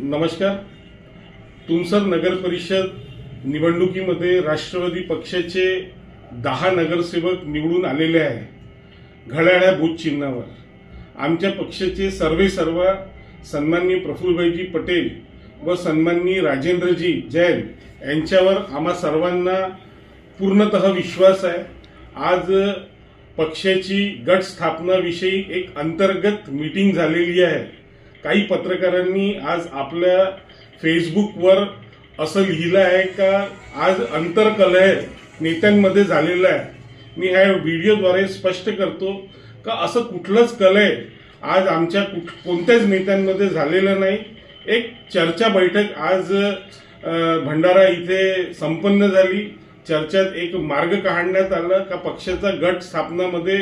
नमस्कार। तुमसर नगर परिषद निवडणुकीमध्ये राष्ट्रवादी पक्षाचे 10 नगरसेवक निवडून आलेले आहे। घड्याळ्या बूथ चिन्हावर आमच्या पक्षाचे सर्व सन्माननीय प्रफुल्लभाईजी पटेल व सन्माननीय राजेंद्रजी जैन यांच्यावर आम्हा सर्वांना पूर्णतः विश्वास आहे। आज पक्षाची गट स्थापना विषयी एक अंतर्गत मीटिंग झालेली आहे। काही पत्रकारांनी आज आपल्या फेसबुकवर असं लिहिलं आहे का आज अंतर्कलह नेत्यांमध्ये झालेला आहे। मी ह्या व्हिडिओद्वारे स्पष्ट करतो का असं कुठलंच कलह आज आमच्या कोणत्याच नेत्यांमध्ये झालेलं नाही। एक चर्चा बैठक आज भंडारा इथे संपन्न झाली। चर्चेत एक मार्ग काढण्यात आला का पक्षाचा गट स्थापनामध्ये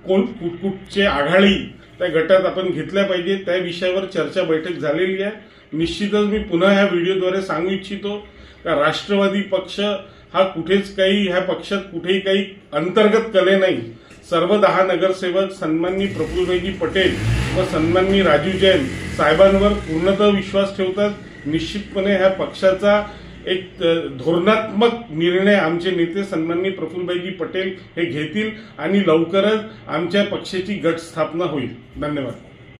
कोण कुठचे आघाडी त्या गटात आपण घेतल्या पाहिजे त्या विषयावर चर्चा बैठक झालेली आहे। निश्चितच मी पुन्हा ह्या व्हिडिओद्वारे सांगू इच्छितो का राष्ट्रवादी पक्ष हा कुठेच काही ह्या पक्षात कुठेही काही अंतर्गत कले नाही। सर्व 10 नगरसेवक सन्माननीय प्रफुल्लभाईजी पटेल व सन्माननीय राजू जैन साहेबांवर पूर्णतः विश्वास ठेवतात। निश्चितपणे ह्या पक्षाचा एक धोरणात्मक निर्णय आमचे नेते सन्माननीय प्रफुल्लभाईजी पटेल हे घेतील आणि लवकरच आमच्या पक्षाची गट स्थापना होईल। धन्यवाद।